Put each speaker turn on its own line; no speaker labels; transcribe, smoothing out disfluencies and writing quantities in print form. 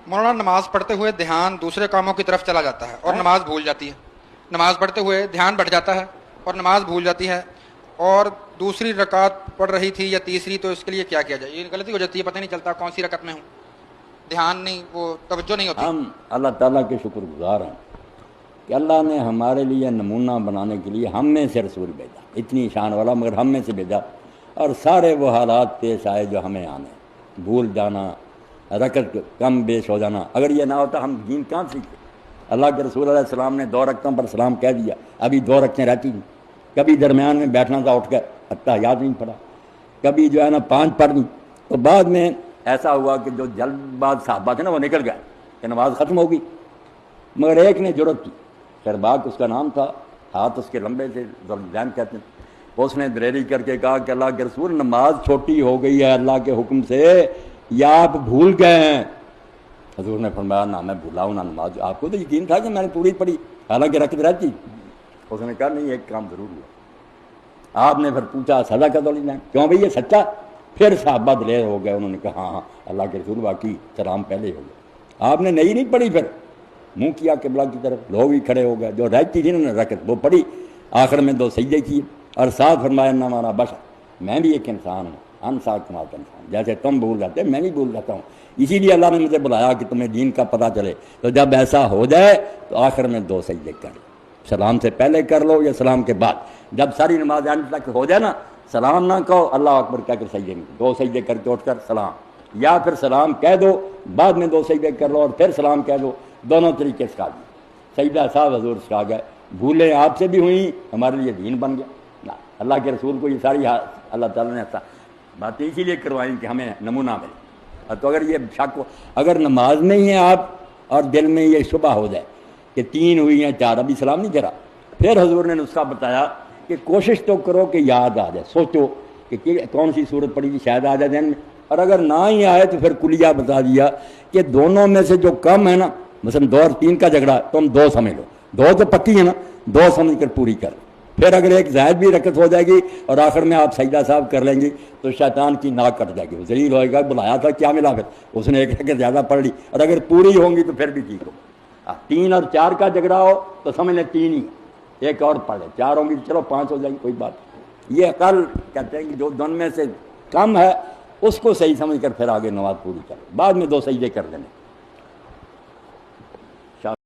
مولانا نماز پڑھتے ہوئے دھیان دوسرے کاموں کی طرف چلا جاتا ہے اور نماز بھول جاتی ہے. نماز پڑھتے ہوئے دھیان بٹ جاتا ہے اور نماز بھول جاتی ہے، اور دوسری رکعت پڑھ رہی تھی یا تیسری، تو اس کے لیے کیا کیا جائے؟ یہ غلطی ہو جاتی ہے، پتہ نہیں چلتا کون سی رکعت میں ہوں، دھیان نہیں، وہ توجہ نہیں ہوتی.
ہم اللہ تعالیٰ کے شکر گزار ہیں کہ اللہ نے ہمارے لیے نمونہ بنانے کے لیے ہم میں سے رسول بھیجا، اتنی شان والا، مگر ہم میں سے بھیجا، اور سارے وہ حالات پیش آئے جو ہمیں آنے، بھول جانا، رکعت کم بیش ہو جانا. اگر یہ نہ ہوتا ہم دین کہاں سیکھتے؟ اللہ کے رسول علیہ السلام نے 2 رکعتوں پر سلام کہہ دیا، ابھی 2 رکعتیں رہتی ہیں. کبھی درمیان میں بیٹھنا تھا، اٹھ کر اتحیات نہیں پڑھا، کبھی جو ہے نا 5 پڑھ دی. تو بعد میں ایسا ہوا کہ جو جلد باز صحابہ تھے نا وہ نکل گئے کہ نماز ختم ہوگی، مگر ایک نے جرأت کی، شرباک اس کا نام تھا، ہاتھ اس کے لمبے سے ذوالجین کہتے ہیں. اس نے دلیری کر کے کہا کہ اللہ کے رسول نماز چھوٹی ہو گئی ہے اللہ کے حکم سے، یا آپ بھول گئے ہیں؟ حضور نے فرمایا نہ میں بھولا ہوں نہ نماز. آپ کو تو یقین تھا کہ میں نے پوری پڑھی حالانکہ رکعت رہتی. اس نے کہا نہیں، ایک کام ضرور ہوا. آپ نے پھر پوچھا سزا کا دولت نہیں کیوں بھئی یہ سچا؟ پھر صحابہ دلیر ہو گئے، انہوں نے کہا ہاں اللہ کے رسول واقعی سلام پہلے ہو گیا. آپ نے نہیں پڑھی، پھر منہ کیا قبلہ کی طرف، لوگ بھی کھڑے ہو گئے. جو رہتی تھی نا رکعت وہ پڑھی، آخر میں 2 سجدے کیے اور ساتھ فرمایا نہ ہمارا بشر، میں بھی ایک انسان ہوں، انسا کمال انسان، جیسے تم بھول جاتے میں بھی بھول جاتا ہوں، اسی لیے اللہ نے مجھے بلایا کہ تمہیں دین کا پتہ چلے. تو جب ایسا ہو جائے تو آخر میں 2 سجدے کر لو، سلام سے پہلے کر لو یا سلام کے بعد. جب ساری نماز اینڈ تک ہو جائے نا، سلام نہ کہو، اللہ اکبر کہہ کر سجدے میں 2 سجدے کر کے اٹھ کر سلام، یا پھر سلام کہہ دو بعد میں 2 سجدے کر لو اور پھر سلام کہہ دو. دونوں طریقے سکھا دیے. سجدہ صاحب حضور سکھا گئے. بھولیں آپ سے بھی ہوئیں، ہمارے لیے دین بن گیا. اللہ کے رسول کو یہ ساری اللہ تعالیٰ نے باتیں اسی لیے کروائیں کہ ہمیں نمونہ ملے. تو اگر یہ شک ہو، اگر نماز میں ہی ہیں آپ اور دل میں یہ شبہ ہو جائے کہ 3 ہوئی ہیں 4، ابھی سلام نہیں کرا، پھر حضور نے نسخہ بتایا کہ کوشش تو کرو کہ یاد آ جائے، سوچو کہ کون سی صورت پڑھی تھی، شاید آ جائے ذہن میں. اور اگر نہ ہی آئے تو پھر کلیہ بتا دیا کہ دونوں میں سے جو کم ہے نا، مثلا 2 اور 3 کا جھگڑا، تم 2 سمجھ لو، 2 تو پکی ہے نا، 2 سمجھ کر پوری کر. پھر اگر ایک زائد بھی رکعت ہو جائے گی اور آخر میں آپ سجدہ صاحب کر لیں گی تو شیطان کی ناک کٹ جائے گی، وہ ذلیل ہوئے گا، بلایا تھا کیا ملا، پھر اس نے ایک رکعت زیادہ پڑھ لی. اور اگر پوری ہوں گی تو پھر بھی ٹھیک ہو. 3 اور 4 کا جھگڑا ہو تو سمجھ لیں 3 ہی، ایک اور پڑھ لیں. 4 ہوں گی چلو 5 ہو جائے گی، کوئی بات. یہ عقل کہتے ہیں کہ جو دن میں سے کم ہے اس کو صحیح سمجھ کر پھر آگے نماز پوری کرے، بعد میں 2 سجدے کر دینے.